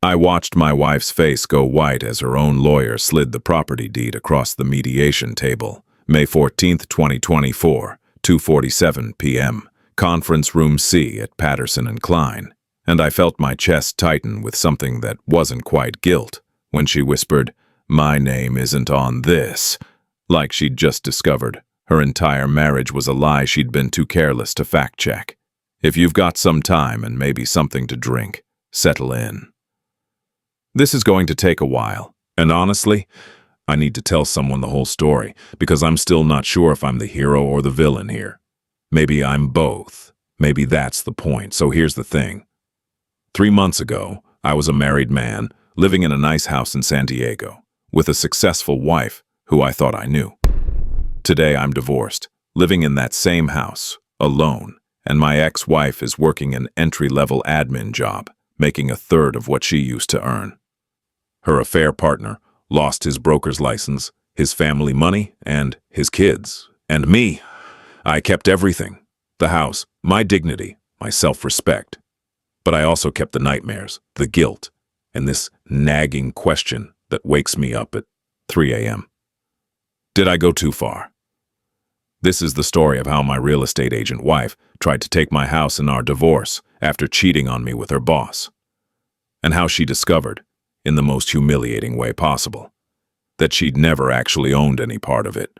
I watched my wife's face go white as her own lawyer slid the property deed across the mediation table. May 14th, 2024, 2:47 p.m., Conference Room C at Patterson and Klein, and I felt my chest tighten with something that wasn't quite guilt when she whispered, "My name isn't on this," like she'd just discovered her entire marriage was a lie she'd been too careless to fact-check. If you've got some time and maybe something to drink, settle in. This is going to take a while, and honestly, I need to tell someone the whole story because I'm still not sure if I'm the hero or the villain here. Maybe I'm both. Maybe that's the point. So here's the thing. 3 months ago, I was a married man living in a nice house in San Diego with a successful wife who I thought I knew. Today I'm divorced, living in that same house, alone, and my ex-wife is working an entry-level admin job, making a third of what she used to earn. Her affair partner lost his broker's license, his family money, and his kids. And me, I kept everything. The house, my dignity, my self-respect. But I also kept the nightmares, the guilt, and this nagging question that wakes me up at 3 a.m. Did I go too far? This is the story of how my real estate agent wife tried to take my house in our divorce after cheating on me with her boss, and how she discovered, in the most humiliating way possible, that she'd never actually owned any part of it.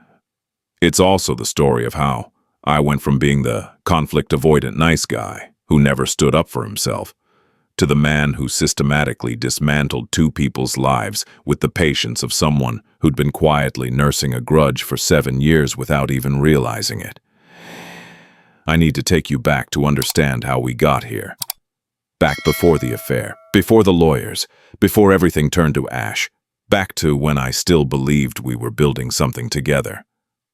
It's also the story of how I went from being the conflict-avoidant nice guy who never stood up for himself to the man who systematically dismantled two people's lives with the patience of someone who'd been quietly nursing a grudge for 7 years without even realizing it. I need to take you back to understand how we got here. Back before the affair, before the lawyers, before everything turned to ash, back to when I still believed we were building something together.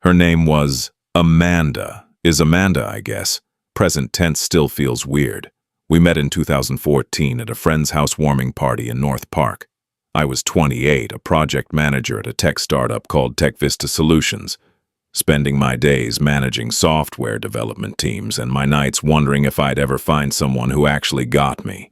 Her name was Amanda. Is Amanda, I guess. Present tense still feels weird. We met in 2014 at a friend's housewarming party in North Park. I was 28, a project manager at a tech startup called Tech Vista Solutions, spending my days managing software development teams and my nights wondering if I'd ever find someone who actually got me.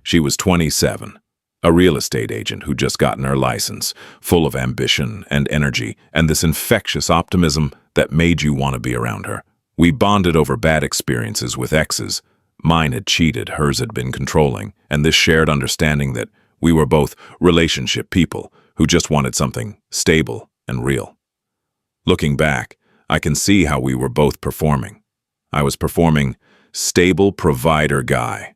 She was 27, a real estate agent who'd just gotten her license, full of ambition and energy and this infectious optimism that made you want to be around her. We bonded over bad experiences with exes. Mine had cheated, hers had been controlling, and this shared understanding that we were both relationship people who just wanted something stable and real. Looking back, I can see how we were both performing. I was performing stable provider guy.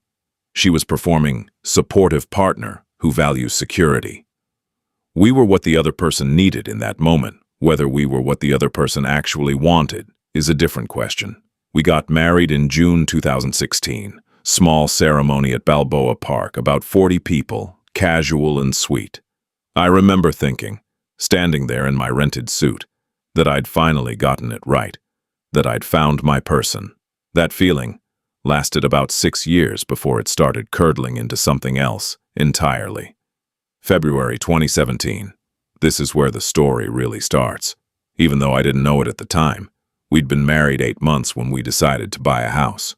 She was performing supportive partner who values security. We were what the other person needed in that moment. Whether we were what the other person actually wanted is a different question. We got married in June 2016. Small ceremony at Balboa Park, about 40 people, casual and sweet. I remember thinking, standing there in my rented suit, that I'd finally gotten it right, that I'd found my person. That feeling lasted about 6 years before it started curdling into something else entirely. February 2017. This is where the story really starts. Even though I didn't know it at the time, we'd been married 8 months when we decided to buy a house.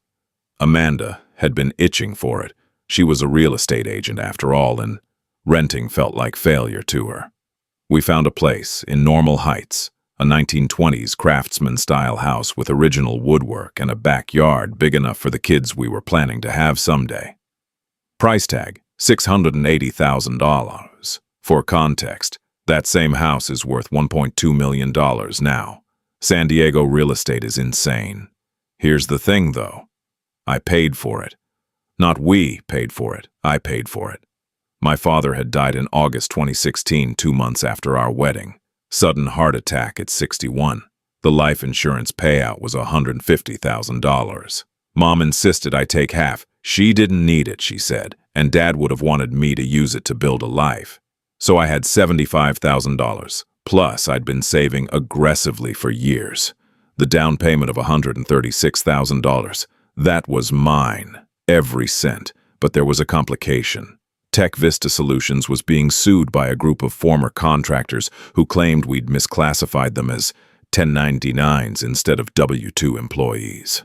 Amanda had been itching for it. She was a real estate agent after all, and renting felt like failure to her. We found a place in Normal Heights, a 1920s craftsman-style house with original woodwork and a backyard big enough for the kids we were planning to have someday. Price tag, $680,000. For context, that same house is worth $1.2 million now. San Diego real estate is insane. Here's the thing, though. I paid for it. Not we paid for it, I paid for it. My father had died in August 2016, 2 months after our wedding. Sudden heart attack at 61. The life insurance payout was $150,000. Mom insisted I take half. She didn't need it, she said, and Dad would have wanted me to use it to build a life. So I had $75,000. Plus, I'd been saving aggressively for years. The down payment of $136,000. That was mine, every cent. But there was a complication. Tech Vista Solutions was being sued by a group of former contractors who claimed we'd misclassified them as 1099s instead of W-2 employees.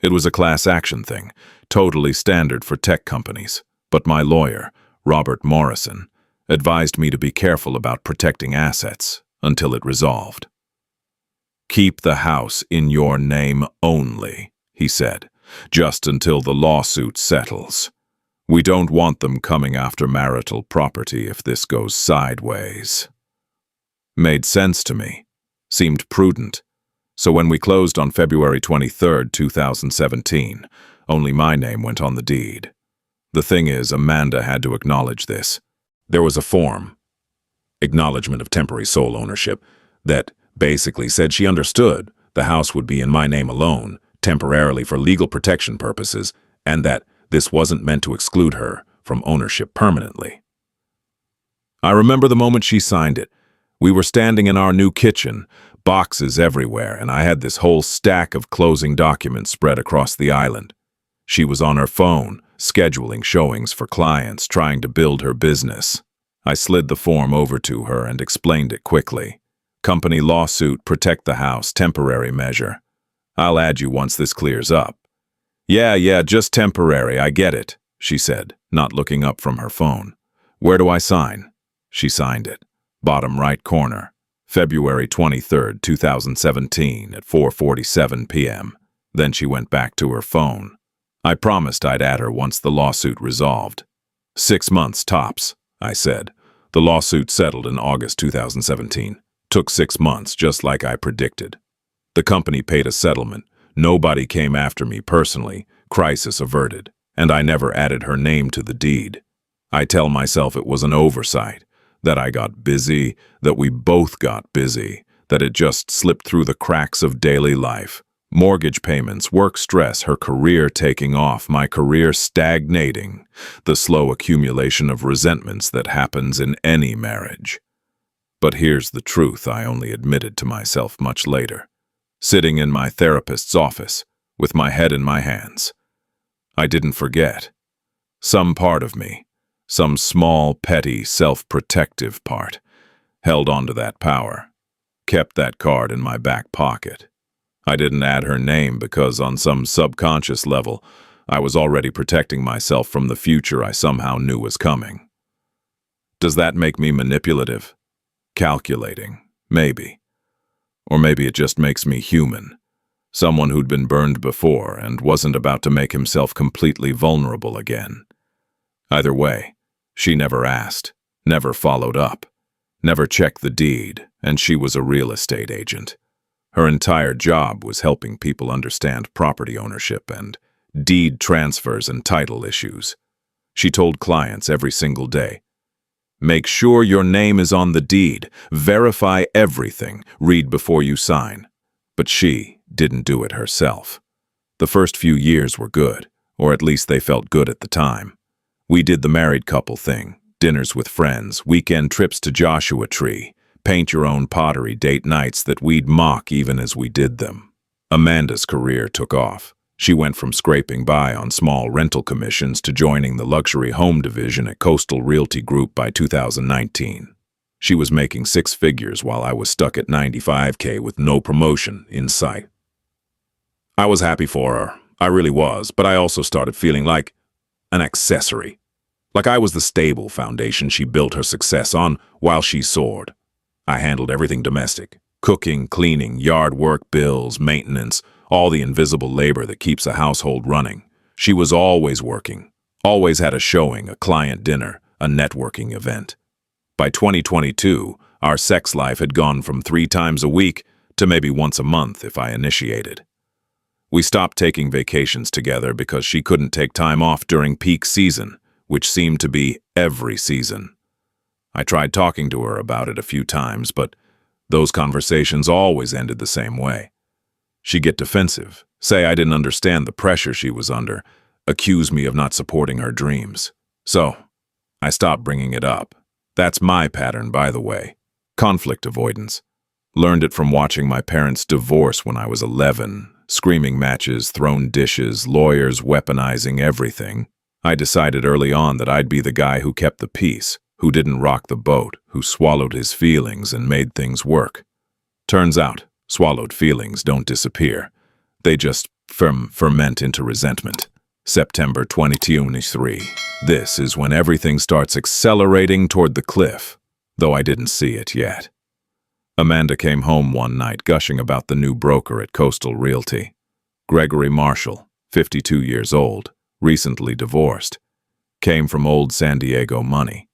It was a class action thing, totally standard for tech companies. But my lawyer, Robert Morrison, advised me to be careful about protecting assets until it resolved. "Keep the house in your name only," he said, "just until the lawsuit settles. We don't want them coming after marital property if this goes sideways." Made sense to me. Seemed prudent. So when we closed on February 23, 2017, only my name went on the deed. The thing is, Amanda had to acknowledge this. There was a form, acknowledgement of temporary sole ownership, that basically said she understood the house would be in my name alone, temporarily for legal protection purposes, and that this wasn't meant to exclude her from ownership permanently. I remember the moment she signed it. We were standing in our new kitchen, boxes everywhere, and I had this whole stack of closing documents spread across the island. She was on her phone, scheduling showings for clients, trying to build her business. I slid the form over to her and explained it quickly. "Company lawsuit, protect the house, temporary measure. I'll add you once this clears up." Yeah, just temporary, I get it," she said, not looking up from her phone. "Where do I sign?" She signed it. Bottom right corner. February 23, 2017 at 4:47 p.m. Then she went back to her phone. I promised I'd add her once the lawsuit resolved. 6 months tops, I said. The lawsuit settled in August 2017. Took 6 months, just like I predicted. The company paid a settlement. Nobody came after me personally. Crisis averted. And I never added her name to the deed. I tell myself it was an oversight. That I got busy, that we both got busy, that it just slipped through the cracks of daily life. Mortgage payments, work stress, her career taking off, my career stagnating, the slow accumulation of resentments that happens in any marriage. But here's the truth I only admitted to myself much later, sitting in my therapist's office, with my head in my hands. I didn't forget. Some part of me, some small, petty, self-protective part, held onto that power, kept that card in my back pocket. I didn't add her name because on some subconscious level, I was already protecting myself from the future I somehow knew was coming. Does that make me manipulative? Calculating? Maybe. Or maybe it just makes me human. Someone who'd been burned before and wasn't about to make himself completely vulnerable again. Either way, she never asked, never followed up, never checked the deed, and she was a real estate agent. Her entire job was helping people understand property ownership and deed transfers and title issues. She told clients every single day, "Make sure your name is on the deed, verify everything, read before you sign." But she didn't do it herself. The first few years were good, or at least they felt good at the time. We did the married couple thing, dinners with friends, weekend trips to Joshua Tree, paint your own pottery date nights that we'd mock even as we did them. Amanda's career took off. She went from scraping by on small rental commissions to joining the luxury home division at Coastal Realty Group by 2019. She was making 6 figures while I was stuck at $95K with no promotion in sight. I was happy for her. I really was, but I also started feeling like an accessory. Like I was the stable foundation she built her success on while she soared. I handled everything domestic. Cooking, cleaning, yard work, bills, maintenance, all the invisible labor that keeps a household running. She was always working. Always had a showing, a client dinner, a networking event. By 2022, our sex life had gone from 3 times a week to maybe once a month if I initiated. We stopped taking vacations together because she couldn't take time off during peak season, which seemed to be every season. I tried talking to her about it a few times, but those conversations always ended the same way. She'd get defensive, say I didn't understand the pressure she was under, accuse me of not supporting her dreams. So, I stopped bringing it up. That's my pattern, by the way. Conflict avoidance. Learned it from watching my parents divorce when I was 11, screaming matches, thrown dishes, lawyers weaponizing everything. I decided early on that I'd be the guy who kept the peace, who didn't rock the boat, who swallowed his feelings and made things work. Turns out, swallowed feelings don't disappear. They just ferment into resentment. September 2023. This is when everything starts accelerating toward the cliff, though I didn't see it yet. Amanda came home one night gushing about the new broker at Coastal Realty. Gregory Marshall, 52 years old, recently divorced, came from old San Diego money.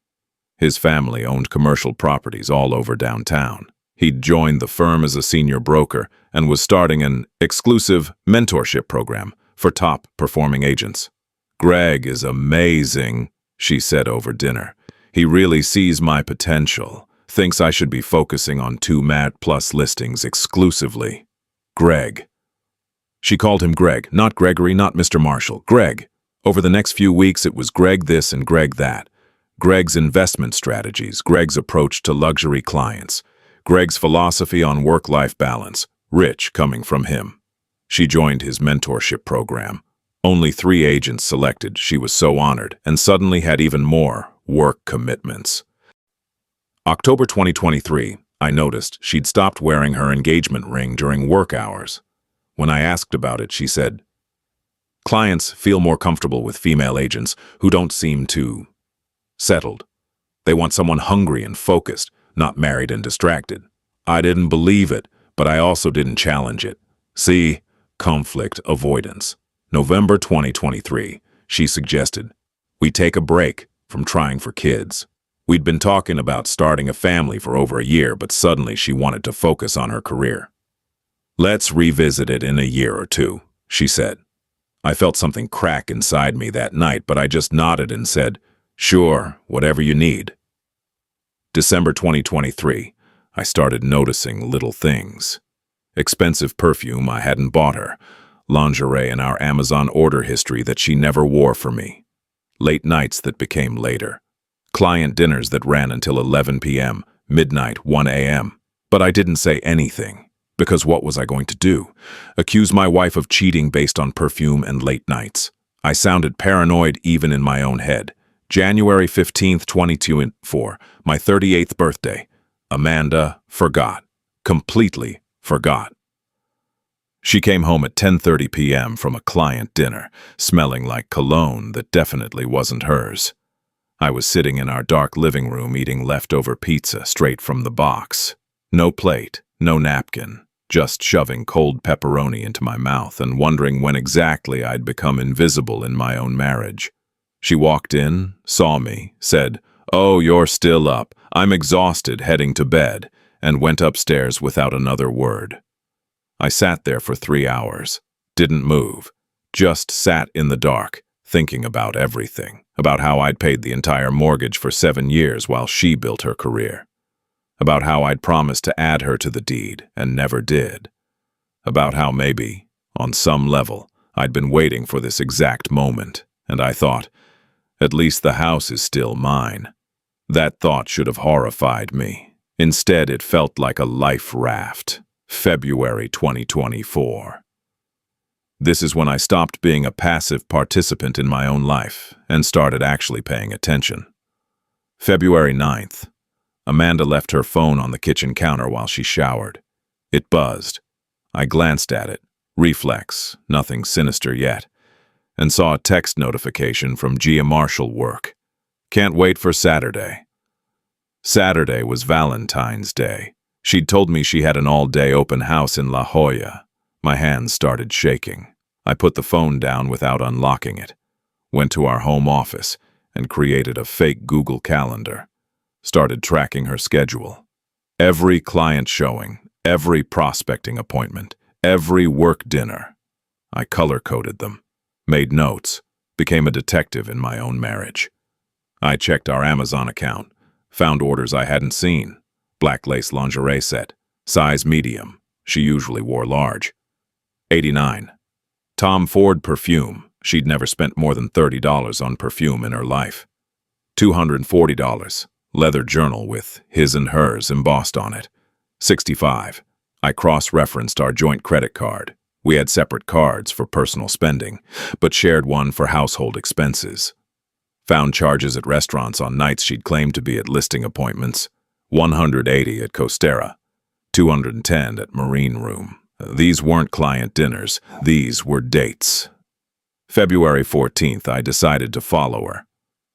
His family owned commercial properties all over downtown. He'd joined the firm as a senior broker and was starting an exclusive mentorship program for top-performing agents. "Greg is amazing," she said over dinner. "He really sees my potential, thinks I should be focusing on 2 Mat Plus listings exclusively." Greg. She called him Greg, not Gregory, not Mr. Marshall. Greg. Over the next few weeks, it was Greg this and Greg that. Greg's investment strategies, Greg's approach to luxury clients, Greg's philosophy on work-life balance, rich coming from him. She joined his mentorship program. Only 3 agents selected, she was so honored, and suddenly had even more work commitments. October 2023, I noticed she'd stopped wearing her engagement ring during work hours. When I asked about it, she said, "Clients feel more comfortable with female agents who don't seem too settled. They want someone hungry and focused, not married and distracted." I didn't believe it, but I also didn't challenge it. See, conflict avoidance. November 2023, she suggested we take a break from trying for kids. We'd been talking about starting a family for over a year, but suddenly she wanted to focus on her career. "Let's revisit it in a year or 2, she said. I felt something crack inside me that night, but I just nodded and said, "Sure, whatever you need." December 2023, I started noticing little things. Expensive perfume I hadn't bought her, lingerie in our Amazon order history that she never wore for me, late nights that became later, client dinners that ran until 11 p.m., midnight, 1 a.m. But I didn't say anything, because what was I going to do? Accuse my wife of cheating based on perfume and late nights? I sounded paranoid even in my own head. January 15th, 2024, my 38th birthday. Amanda forgot. Completely forgot. She came home at 10:30 p.m. from a client dinner, smelling like cologne that definitely wasn't hers. I was sitting in our dark living room eating leftover pizza straight from the box. No plate, no napkin, just shoving cold pepperoni into my mouth and wondering when exactly I'd become invisible in my own marriage. She walked in, saw me, said, "Oh, you're still up. I'm exhausted, heading to bed," and went upstairs without another word. I sat there for 3 hours, didn't move, just sat in the dark, thinking about everything, about how I'd paid the entire mortgage for 7 years while she built her career, about how I'd promised to add her to the deed and never did, about how maybe, on some level, I'd been waiting for this exact moment, and I thought, at least the house is still mine. That thought should have horrified me. Instead, it felt like a life raft. February 2024. This is when I stopped being a passive participant in my own life and started actually paying attention. February 9th. Amanda left her phone on the kitchen counter while she showered. It buzzed. I glanced at it. Reflex, nothing sinister yet, and saw a text notification from Gia Marshall work. "Can't wait for Saturday." Saturday was Valentine's Day. She'd told me she had an all-day open house in La Jolla. My hands started shaking. I put the phone down without unlocking it, went to our home office, and created a fake Google Calendar. Started tracking her schedule. Every client showing, every prospecting appointment, every work dinner. I color-coded them, made notes, became a detective in my own marriage. I checked our Amazon account, found orders I hadn't seen. Black lace lingerie set, size medium. She usually wore large. 89. Tom Ford perfume. She'd never spent more than $30 on perfume in her life. $240. Leather journal with his and hers embossed on it. 65. I cross-referenced our joint credit card. We had separate cards for personal spending, but shared one for household expenses. Found charges at restaurants on nights she'd claimed to be at listing appointments. 180 at Costera, 210 at Marine Room. These weren't client dinners, these were dates. February 14th, I decided to follow her.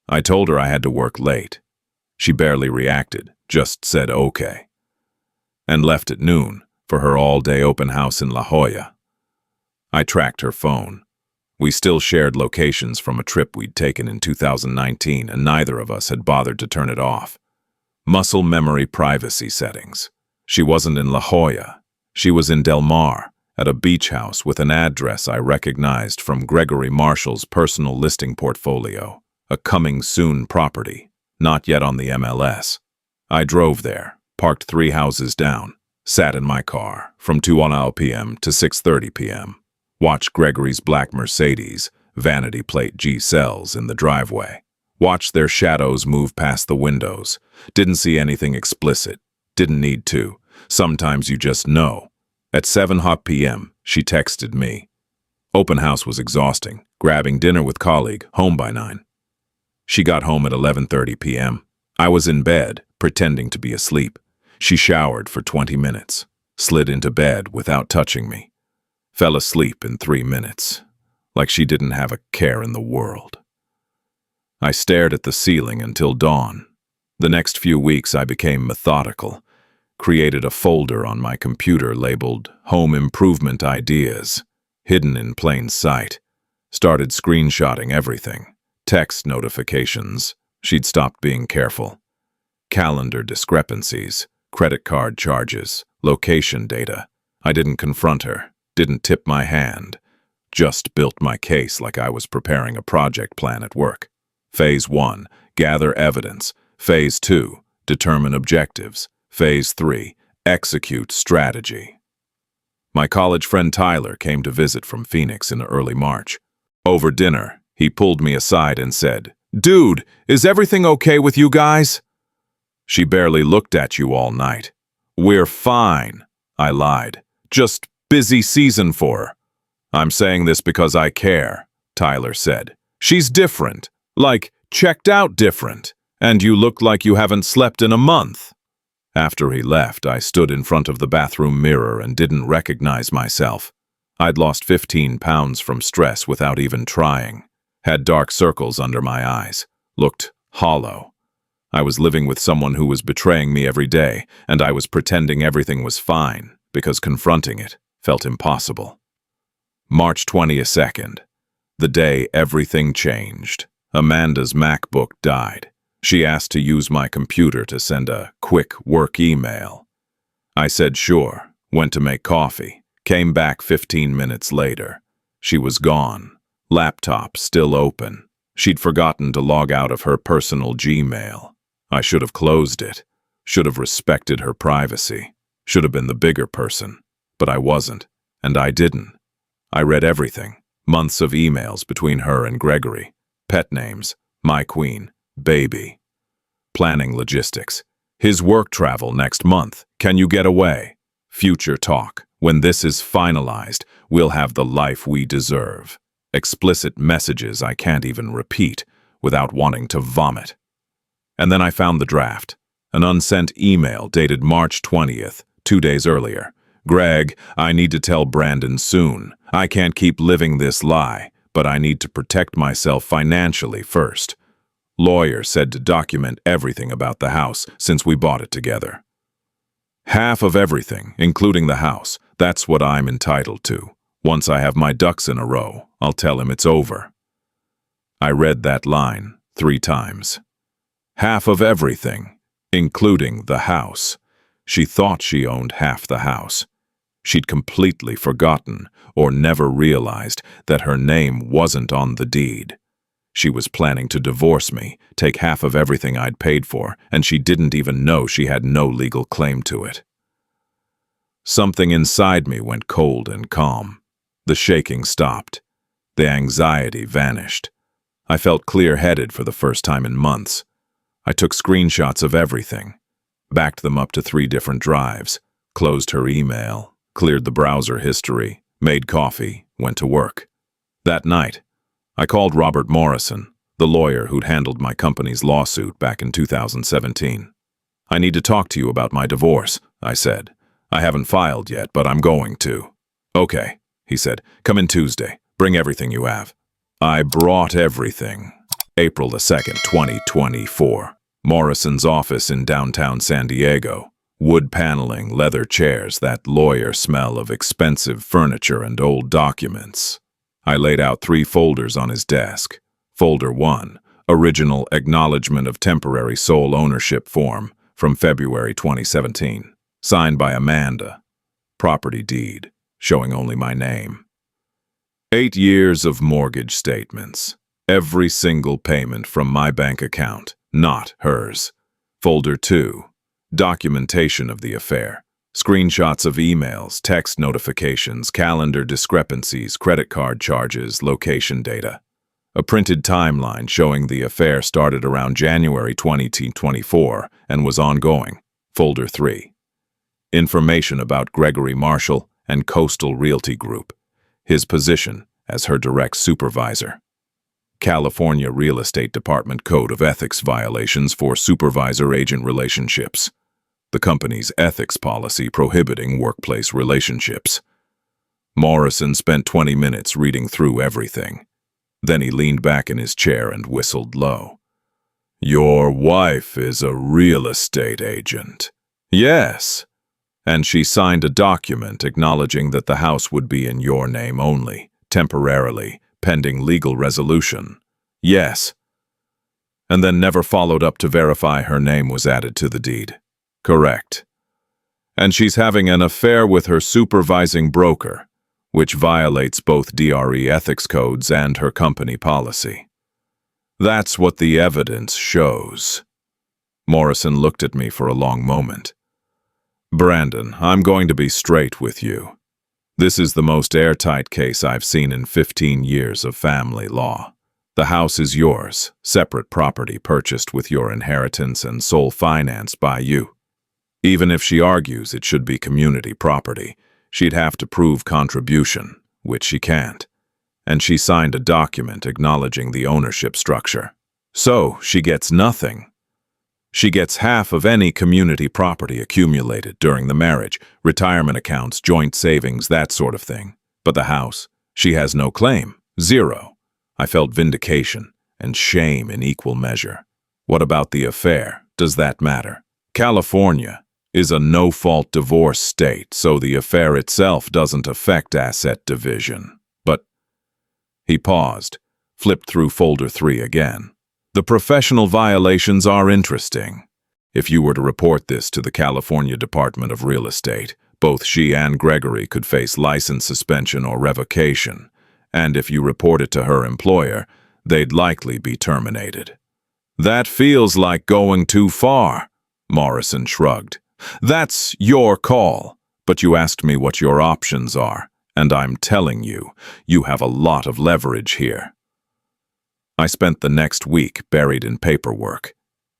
I told her I had to work late. She barely reacted, just said okay. And left at noon for her all-day open house in La Jolla. I tracked her phone. We still shared locations from a trip we'd taken in 2019, and neither of us had bothered to turn it off. Muscle memory privacy settings. She wasn't in La Jolla. She was in Del Mar, at a beach house with an address I recognized from Gregory Marshall's personal listing portfolio, a coming soon property, not yet on the MLS. I drove there, parked 3 houses down, sat in my car from 2:00 p.m. to 6:30 p.m., watched Gregory's black Mercedes, vanity plate G-cells in the driveway, watched their shadows move past the windows, didn't see anything explicit, didn't need to. Sometimes you just know. At 7:00 p.m., she texted me. Open house was exhausting, grabbing dinner with colleague, home by 9. She got home at 11:30 p.m. I was in bed, pretending to be asleep. She showered for 20 minutes, slid into bed without touching me, fell asleep in 3 minutes, like she didn't have a care in the world. I stared at the ceiling until dawn. The next few weeks I became methodical, created a folder on my computer labeled Home Improvement Ideas, hidden in plain sight, started screenshotting everything, text notifications, she'd stopped being careful, calendar discrepancies, credit card charges, location data. I didn't confront her, didn't tip my hand, just built my case like I was preparing a project plan at work. Phase 1, gather evidence. Phase 2, determine objectives. Phase 3, execute strategy. My college friend Tyler came to visit from Phoenix in early March. Over dinner, he pulled me aside and said, "Dude, is everything okay with you guys?" "She barely looked at you all night." "We're fine," I lied. "Just busy season for her." "I'm saying this because I care," Tyler said. "She's different, like checked out different, and you look like you haven't slept in a month." After he left, I stood in front of the bathroom mirror and didn't recognize myself. I'd lost 15 pounds from stress without even trying, had dark circles under my eyes, looked hollow. I was living with someone who was betraying me every day, and I was pretending everything was fine because confronting it felt impossible. March 22nd, the day everything changed. Amanda's MacBook died. She asked to use my computer to send a quick work email. I said sure, went to make coffee, came back 15 minutes later. She was gone, laptop still open. She'd forgotten to log out of her personal Gmail. I should have closed it, should have respected her privacy, should have been the bigger person, but I wasn't, and I didn't. I read everything, months of emails between her and Gregory, pet names, my queen, baby. Planning logistics. His work travel next month. Can you get away? Future talk. When this is finalized, we'll have the life we deserve. Explicit messages I can't even repeat without wanting to vomit. And then I found the draft. An unsent email dated March 20th, 2 days earlier. "Greg, I need to tell Brandon soon. I can't keep living this lie, but I need to protect myself financially first. Lawyer said to document everything about the house since we bought it together. Half of everything, including the house, that's what I'm entitled to. Once I have my ducks in a row, I'll tell him it's over." I read that line 3 times. Half of everything, including the house. She thought she owned half the house. She'd completely forgotten or never realized that her name wasn't on the deed. She was planning to divorce me, take half of everything I'd paid for, and she didn't even know she had no legal claim to it. Something inside me went cold and calm. The shaking stopped. The anxiety vanished. I felt clear-headed for the first time in months. I took screenshots of everything, backed them up to 3 different drives, closed her email, cleared the browser history, made coffee, went to work. That night, I called Robert Morrison, the lawyer who'd handled my company's lawsuit back in 2017. "I need to talk to you about my divorce," I said. "I haven't filed yet, but I'm going to." "Okay," he said. "Come in Tuesday. Bring everything you have." I brought everything. April the 2nd, 2024. Morrison's office in downtown San Diego. Wood paneling, leather chairs, that lawyer smell of expensive furniture and old documents. I laid out 3 folders on his desk. Folder 1, original acknowledgement of temporary sole ownership form from February 2017, signed by Amanda. Property deed, showing only my name. 8 years of mortgage statements. Every single payment from my bank account, not hers. Folder 2, documentation of the affair. Screenshots of emails, text notifications, calendar discrepancies, credit card charges, location data. A printed timeline showing the affair started around January 2024 and was ongoing. Folder 3. Information about Gregory Marshall and Coastal Realty Group. His position as her direct supervisor. California Real Estate Department Code of Ethics violations for supervisor-agent relationships. The company's ethics policy prohibiting workplace relationships. Morrison spent 20 minutes reading through everything. Then he leaned back in his chair and whistled low. Your wife is a real estate agent. Yes. And she signed a document acknowledging that the house would be in your name only, temporarily, pending legal resolution. Yes. And then never followed up to verify her name was added to the deed. Correct. And she's having an affair with her supervising broker, which violates both DRE ethics codes and her company policy. That's what the evidence shows. Morrison looked at me for a long moment. Brandon, I'm going to be straight with you. This is the most airtight case I've seen in 15 years of family law. The house is yours, separate property purchased with your inheritance and sole financed by you. Even if she argues it should be community property, she'd have to prove contribution, which she can't. And she signed a document acknowledging the ownership structure. So, she gets nothing. She gets half of any community property accumulated during the marriage, retirement accounts, joint savings, that sort of thing. But the house, she has no claim. Zero. I felt vindication and shame in equal measure. What about the affair? Does that matter? California is a no-fault divorce state, so the affair itself doesn't affect asset division. But he paused, flipped through folder 3 again. The professional violations are interesting. If you were to report this to the California Department of Real Estate, both she and Gregory could face license suspension or revocation, and if you report it to her employer, they'd likely be terminated. That feels like going too far, Morrison shrugged. That's your call, but you asked me what your options are, and I'm telling you, you have a lot of leverage here. I spent the next week buried in paperwork.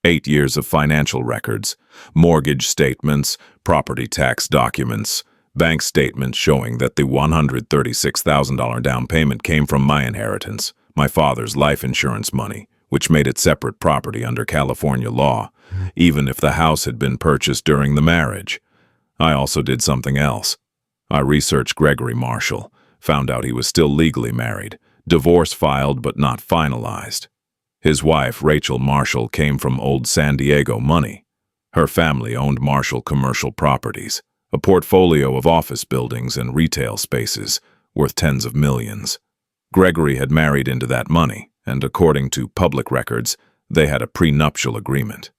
8 years of financial records, mortgage statements, property tax documents, bank statements showing that the $136,000 down payment came from my inheritance, my father's life insurance money, which made it separate property under California law, even if the house had been purchased during the marriage. I also did something else. I researched Gregory Marshall, found out he was still legally married, divorce filed but not finalized. His wife, Rachel Marshall, came from old San Diego money. Her family owned Marshall Commercial Properties, a portfolio of office buildings and retail spaces worth tens of millions. Gregory had married into that money, and according to public records, they had a prenuptial agreement.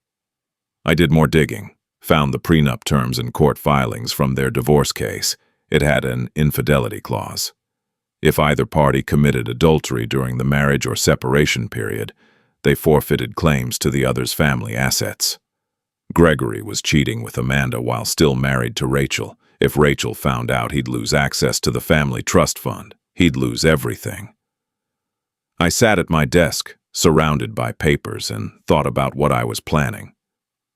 I did more digging, found the prenup terms in court filings from their divorce case. It had an infidelity clause. If either party committed adultery during the marriage or separation period, they forfeited claims to the other's family assets. Gregory was cheating with Amanda while still married to Rachel. If Rachel found out, he'd lose access to the family trust fund. He'd lose everything. I sat at my desk, surrounded by papers, and thought about what I was planning.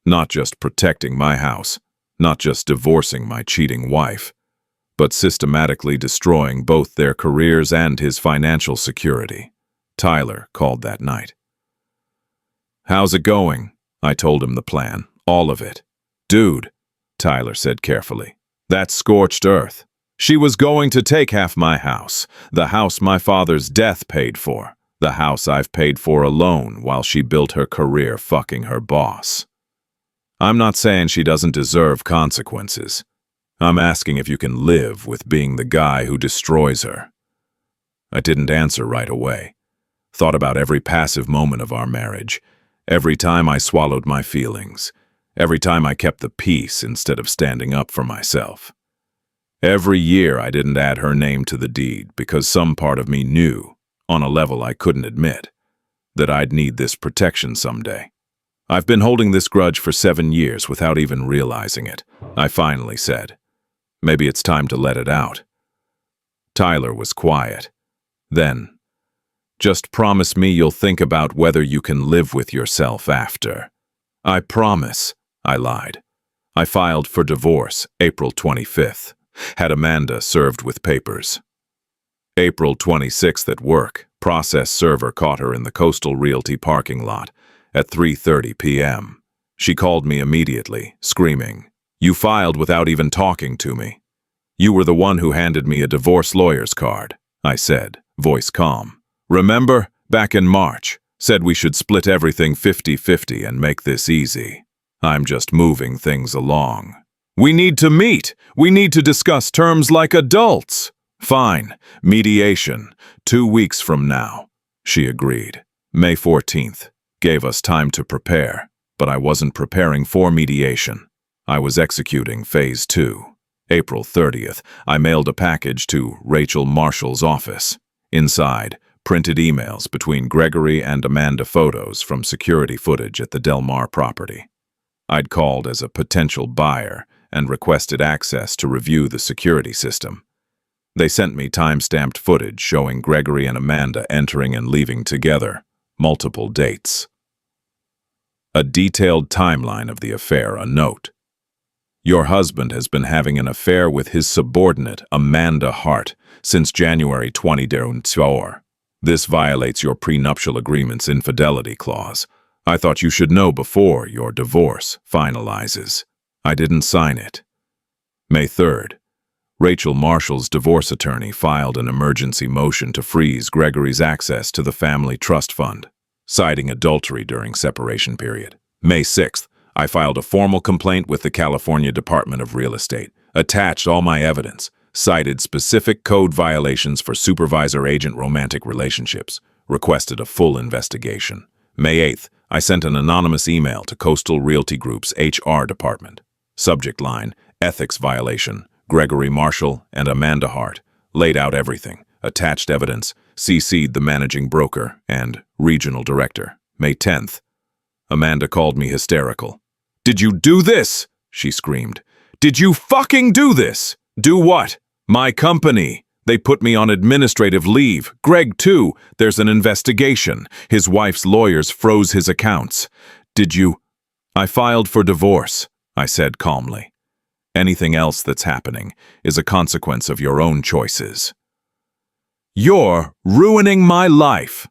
Not just protecting my house, not just divorcing my cheating wife, but systematically destroying both their careers and his financial security. Tyler called that night. How's it going? I told him the plan, all of it. Dude, Tyler said carefully, that's scorched earth. She was going to take half my house, the house my father's death paid for. The house I've paid for alone while she built her career fucking her boss. I'm not saying she doesn't deserve consequences. I'm asking if you can live with being the guy who destroys her. I didn't answer right away. Thought about every passive moment of our marriage, every time I swallowed my feelings, every time I kept the peace instead of standing up for myself. Every year I didn't add her name to the deed because some part of me knew, on a level I couldn't admit, that I'd need this protection someday. I've been holding this grudge for 7 years without even realizing it. I finally said, maybe it's time to let it out. Tyler was quiet. Then, just promise me you'll think about whether you can live with yourself after. I promise, I lied. I filed for divorce April 25th. Had Amanda served with papers. April 26th at work, process server caught her in the Coastal Realty parking lot at 3:30 p.m. She called me immediately, screaming, "You filed without even talking to me. You were the one who handed me a divorce lawyer's card," I said, voice calm. "Remember, back in March, said we should split everything 50-50 and make this easy. I'm just moving things along. We need to meet. We need to discuss terms like adults." "Fine. Mediation. 2 weeks from now," she agreed. May 14th. Gave us time to prepare, but I wasn't preparing for mediation. I was executing phase 2. April 30th, I mailed a package to Rachel Marshall's office. Inside, printed emails between Gregory and Amanda, photos from security footage at the Del Mar property. I'd called as a potential buyer and requested access to review the security system. They sent me time-stamped footage showing Gregory and Amanda entering and leaving together, multiple dates. A detailed timeline of the affair, a note. "Your husband has been having an affair with his subordinate, Amanda Hart, since January 2024. This violates your prenuptial agreement's infidelity clause. I thought you should know before your divorce finalizes. I didn't sign it." May 3rd. Rachel Marshall's divorce attorney filed an emergency motion to freeze Gregory's access to the family trust fund, citing adultery during separation period. May 6th, I filed a formal complaint with the California Department of Real Estate, attached all my evidence, cited specific code violations for supervisor-agent romantic relationships, requested a full investigation. May 8th, I sent an anonymous email to Coastal Realty Group's HR department. Subject line, ethics violation, Gregory Marshall and Amanda Hart. Laid out everything, attached evidence, CC'd the managing broker and regional director. May 10th. Amanda called me hysterical. "Did you do this?" she screamed. "Did you fucking do this?" "Do what?" "My company. They put me on administrative leave. Greg, too. There's an investigation. His wife's lawyers froze his accounts." "Did you—" "I filed for divorce," I said calmly. "Anything else that's happening is a consequence of your own choices." "You're ruining my life."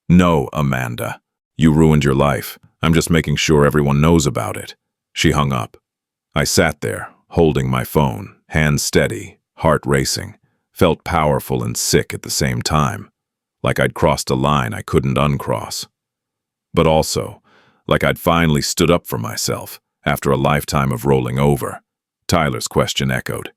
"No, Amanda. You ruined your life. I'm just making sure everyone knows about it." She hung up. I sat there, holding my phone, hands steady, heart racing, felt powerful and sick at the same time, like I'd crossed a line I couldn't uncross. But also, like I'd finally stood up for myself after a lifetime of rolling over. Tyler's question echoed.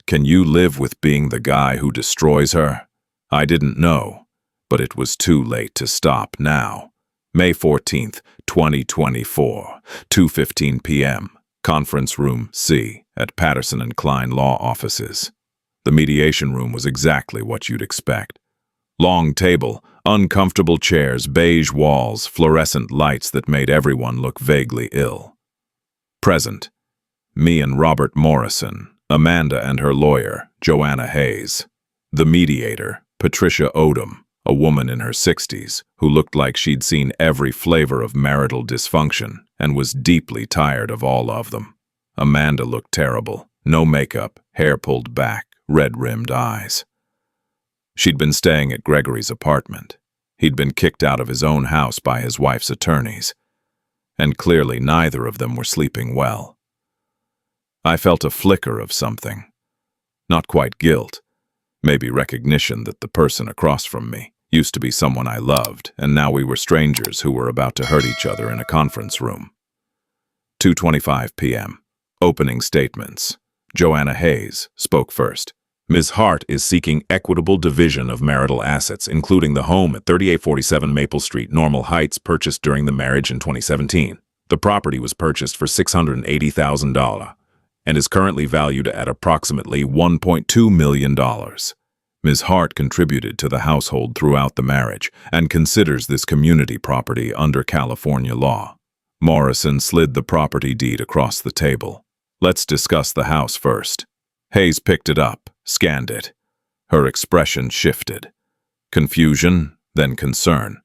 "Can you live with being the guy who destroys her?" I didn't know, but it was too late to stop now. May 14th, 2024, 2:15 p.m., Conference Room C at Patterson and Klein Law Offices. The mediation room was exactly what you'd expect. Long table, uncomfortable chairs, beige walls, fluorescent lights that made everyone look vaguely ill. Present, me and Robert Morrison, Amanda and her lawyer, Joanna Hayes. The mediator, Patricia Odom, a woman in her 60s who looked like she'd seen every flavor of marital dysfunction and was deeply tired of all of them. Amanda looked terrible, no makeup, hair pulled back, red-rimmed eyes. She'd been staying at Gregory's apartment. He'd been kicked out of his own house by his wife's attorneys, and clearly neither of them were sleeping well. I felt a flicker of something. Not quite guilt, maybe recognition that the person across from me, Used to be someone I loved, and now we were strangers who were about to hurt each other in a conference room. 2:25 p.m. Opening statements. Joanna Hayes spoke first. Ms. Hart is seeking equitable division of marital assets, including the home at 3847 Maple Street, Normal Heights, purchased during the marriage in 2017. The property was purchased for $680,000 and is currently valued at approximately $1.2 million. Ms. Hart contributed to the household throughout the marriage and considers this community property under California law. Morrison slid the property deed across the table. Let's discuss the house first. Hayes picked it up, scanned it. Her expression shifted. Confusion, then concern.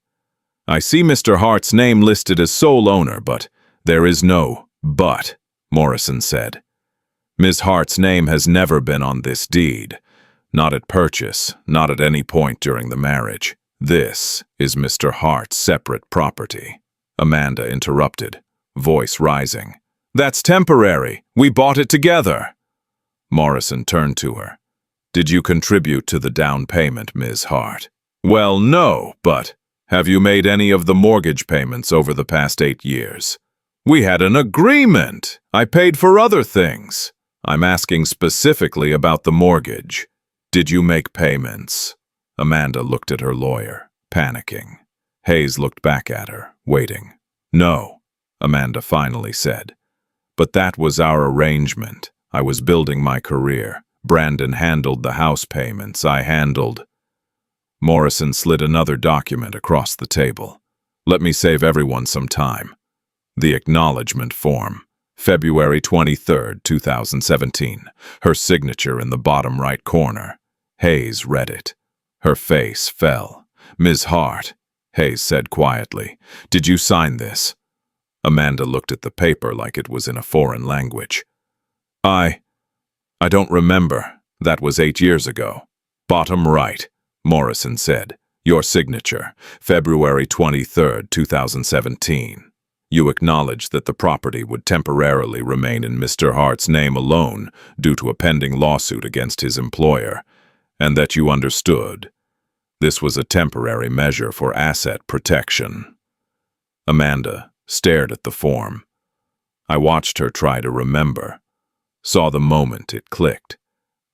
I see Mr. Hart's name listed as sole owner, but there is no but, Morrison said. Ms. Hart's name has never been on this deed. Not at purchase, not at any point during the marriage. This is Mr. Hart's separate property. Amanda interrupted, voice rising. That's temporary. We bought it together. Morrison turned to her. Did you contribute to the down payment, Ms. Hart? Well, no, but have you made any of the mortgage payments over the past 8 years? We had an agreement. I paid for other things. I'm asking specifically about the mortgage. Did you make payments? Amanda looked at her lawyer, panicking. Hayes looked back at her, waiting. No, Amanda finally said. But that was our arrangement. I was building my career. Brandon handled the house payments. I handled... Morrison slid another document across the table. Let me save everyone some time. The acknowledgement form. February 23, 2017. Her signature in the bottom right corner. Hayes read it. Her face fell. Ms. Hart, Hayes said quietly, did you sign this? Amanda looked at the paper like it was in a foreign language. I don't remember. That was 8 years ago. Bottom right, Morrison said. Your signature, February 23, 2017. You acknowledged that the property would temporarily remain in Mr. Hart's name alone due to a pending lawsuit against his employer, and that you understood this was a temporary measure for asset protection. Amanda stared at the form. I watched her try to remember. Saw the moment it clicked.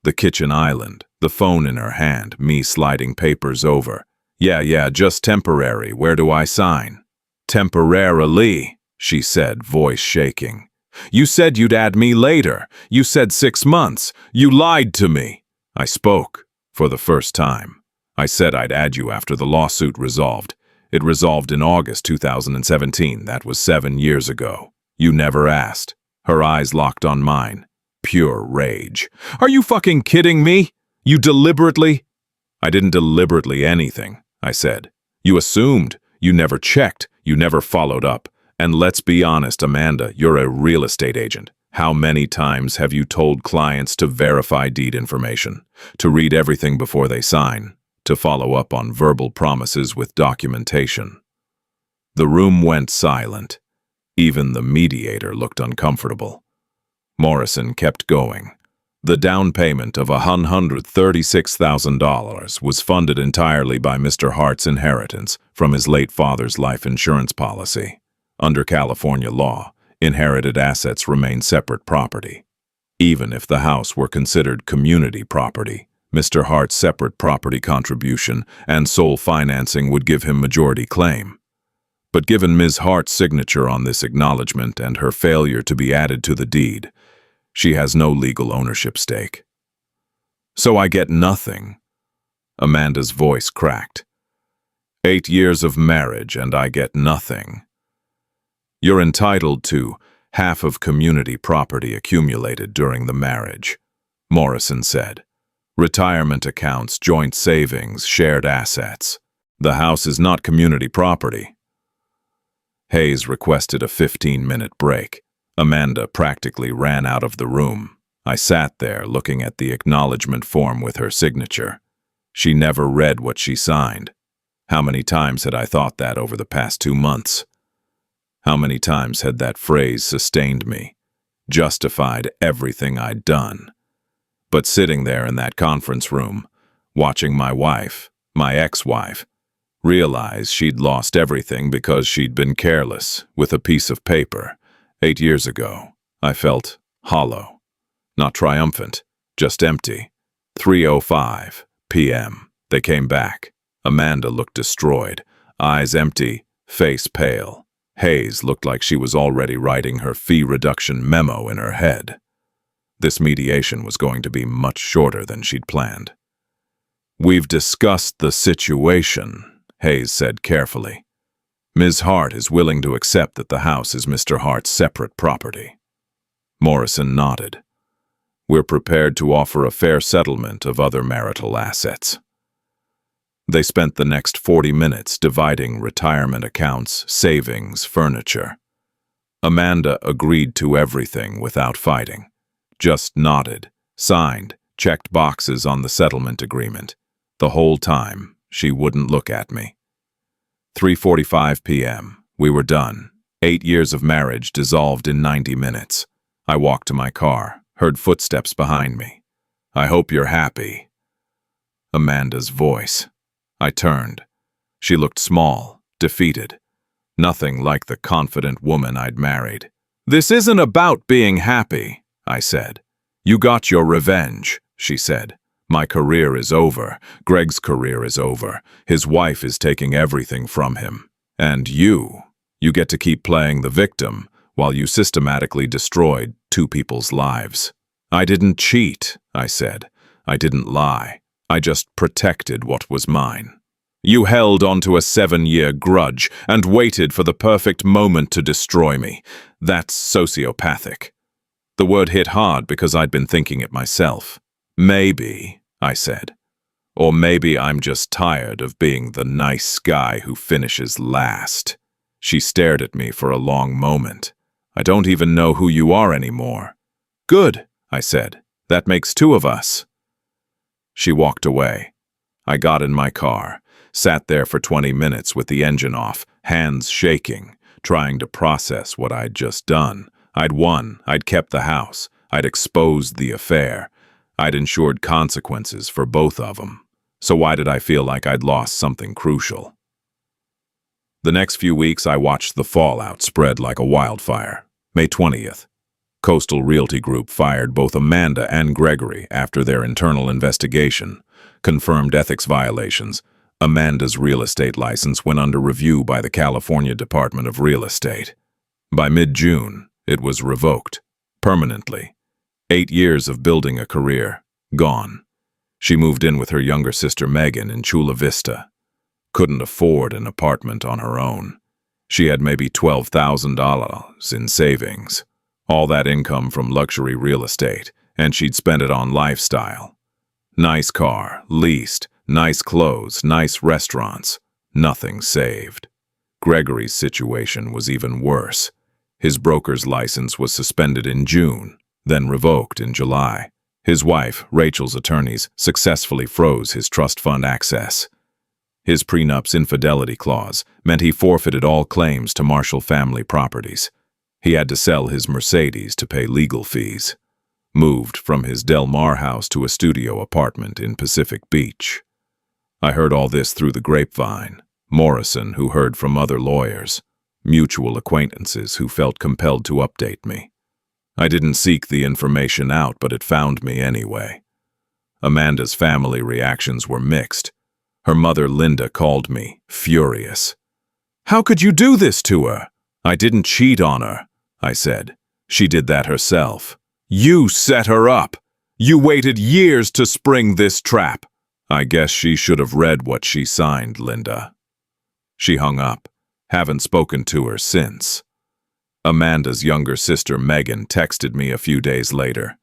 The kitchen island, the phone in her hand, me sliding papers over. Yeah, just temporary. Where do I sign? Temporarily, she said, voice shaking. You said you'd add me later. You said 6 months. You lied to me. I spoke for the first time. I said I'd add you after the lawsuit resolved. It resolved in August 2017. That was 7 years ago. You never asked. Her eyes locked on mine. Pure rage. Are you fucking kidding me? You deliberately... I didn't deliberately anything, I said. You assumed. You never checked. You never followed up. And let's be honest, Amanda, you're a real estate agent. How many times have you told clients to verify deed information, to read everything before they sign, to follow up on verbal promises with documentation? The room went silent. Even the mediator looked uncomfortable. Morrison kept going. The down payment of $136,000 was funded entirely by Mr. Hart's inheritance from his late father's life insurance policy. Under California law, inherited assets remain separate property. Even if the house were considered community property, Mr. Hart's separate property contribution and sole financing would give him majority claim. But given Ms. Hart's signature on this acknowledgement and her failure to be added to the deed, she has no legal ownership stake. So I get nothing. Amanda's voice cracked. 8 years of marriage and I get nothing. You're entitled to half of community property accumulated during the marriage, Morrison said. Retirement accounts, joint savings, shared assets. The house is not community property. Hayes requested a 15-minute break. Amanda practically ran out of the room. I sat there looking at the acknowledgement form with her signature. She never read what she signed. How many times had I thought that over the past 2 months? How many times had that phrase sustained me, justified everything I'd done? But sitting there in that conference room, watching my wife, my ex-wife, Realize she'd lost everything because she'd been careless with a piece of paper. 8 years ago, I felt hollow. Not triumphant, just empty. 3:05 p.m. They came back. Amanda looked destroyed, eyes empty, face pale. Hayes looked like she was already writing her fee reduction memo in her head. This mediation was going to be much shorter than she'd planned. "We've discussed the situation," Hayes said carefully. "Ms. Hart is willing to accept that the house is Mr. Hart's separate property." Morrison nodded. "We're prepared to offer a fair settlement of other marital assets." They spent the next 40 minutes dividing retirement accounts, savings, furniture. Amanda agreed to everything without fighting. Just nodded, signed, checked boxes on the settlement agreement. The whole time, she wouldn't look at me. 3:45 p.m. We were done. 8 years of marriage dissolved in 90 minutes. I walked to my car, heard footsteps behind me. "I hope you're happy." Amanda's voice. I turned. She looked small, defeated. Nothing like the confident woman I'd married. "This isn't about being happy," I said. "You got your revenge," she said. "My career is over. Greg's career is over. His wife is taking everything from him. And you get to keep playing the victim while you systematically destroyed 2 people's lives." "I didn't cheat," I said. "I didn't lie. I just protected what was mine." "You held onto a 7-year grudge and waited for the perfect moment to destroy me. That's sociopathic." The word hit hard because I'd been thinking it myself. "Maybe," I said. "Or maybe I'm just tired of being the nice guy who finishes last." She stared at me for a long moment. "I don't even know who you are anymore." "Good," I said. "That makes 2 of us." She walked away. I got in my car, sat there for 20 minutes with the engine off, hands shaking, trying to process what I'd just done. I'd won, I'd kept the house, I'd exposed the affair, I'd ensured consequences for both of them. So why did I feel like I'd lost something crucial? The next few weeks I watched the fallout spread like a wildfire. May 20th. Coastal Realty Group fired both Amanda and Gregory after their internal investigation, confirmed ethics violations. Amanda's real estate license went under review by the California Department of Real Estate. By mid-June, it was revoked, permanently. 8 years of building a career, gone. She moved in with her younger sister Megan in Chula Vista. Couldn't afford an apartment on her own. She had maybe $12,000 in savings. All that income from luxury real estate, and she'd spent it on lifestyle. Nice car, leased, nice clothes, nice restaurants. Nothing saved. Gregory's situation was even worse. His broker's license was suspended in June, then revoked in July. His wife, Rachel's attorneys, successfully froze his trust fund access. His prenup's infidelity clause meant he forfeited all claims to Marshall family properties. He had to sell his Mercedes to pay legal fees. Moved from his Del Mar house to a studio apartment in Pacific Beach. I heard all this through the grapevine. Morrison, who heard from other lawyers. Mutual acquaintances who felt compelled to update me. I didn't seek the information out, but it found me anyway. Amanda's family reactions were mixed. Her mother, Linda, called me furious. "How could you do this to her?" "I didn't cheat on her," I said. "She did that herself." "You set her up. You waited years to spring this trap." "I guess she should have read what she signed, Linda." She hung up. Haven't spoken to her since. Amanda's younger sister, Megan, texted me a few days later.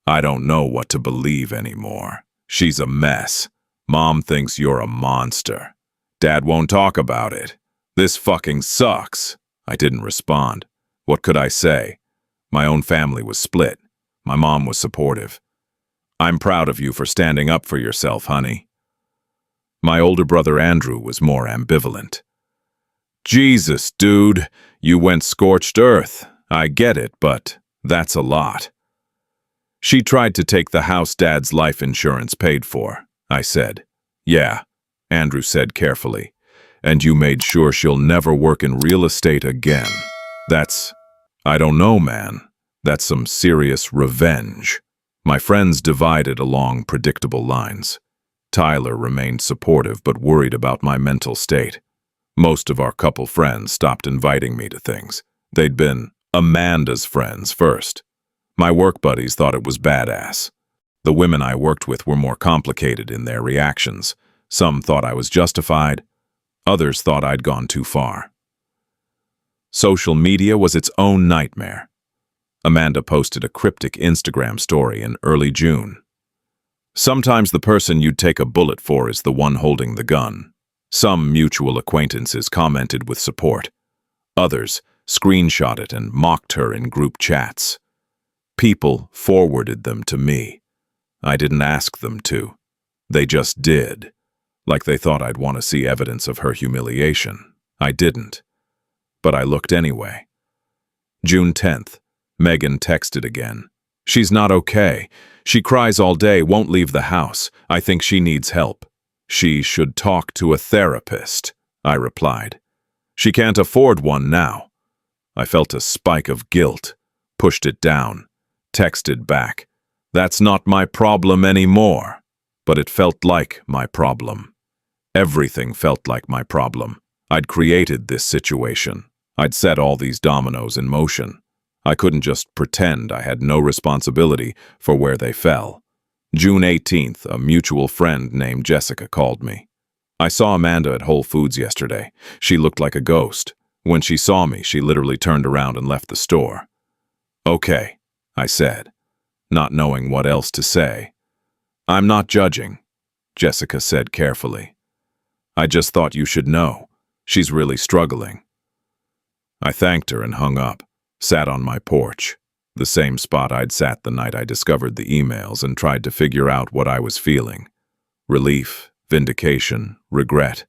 "I don't know what to believe anymore. She's a mess. Mom thinks you're a monster. Dad won't talk about it. This fucking sucks." I didn't respond. What could I say? My own family was split. My mom was supportive. "I'm proud of you for standing up for yourself, honey." My older brother Andrew was more ambivalent. "Jesus, dude, you went scorched earth. I get it, but that's a lot." "She tried to take the house Dad's life insurance paid for," I said. "Yeah," Andrew said carefully. and you made sure she'll never work in real estate again. I don't know, man. That's some serious revenge. My friends divided along predictable lines. Tyler remained supportive but worried about my mental state. Most of our couple friends stopped inviting me to things. They'd been Amanda's friends first. My work buddies thought it was badass. The women I worked with were more complicated in their reactions. Some thought I was justified. Others thought I'd gone too far. Social media was its own nightmare. Amanda posted a cryptic Instagram story in early June. Sometimes the person you'd take a bullet for is the one holding the gun. Some mutual acquaintances commented with support. Others screenshot it and mocked her in group chats. People forwarded them to me. I didn't ask them to. They just did. Like they thought I'd want to see evidence of her humiliation. I didn't. But I looked anyway. June 10th, Megan texted again. She's not okay. She cries all day, won't leave the house. I think she needs help. She should talk to a therapist, I replied. She can't afford one now. I felt a spike of guilt, pushed it down, texted back. That's not my problem anymore. But it felt like my problem. Everything felt like my problem. I'd created this situation. I'd set all these dominoes in motion. I couldn't just pretend I had no responsibility for where they fell. June 18th, a mutual friend named Jessica called me. I saw Amanda at Whole Foods yesterday. She looked like a ghost. When she saw me, she literally turned around and left the store. Okay, I said, not knowing what else to say. I'm not judging, Jessica said carefully. I just thought you should know. She's really struggling. I thanked her and hung up, sat on my porch, the same spot I'd sat the night I discovered the emails, and tried to figure out what I was feeling. Relief, vindication, regret,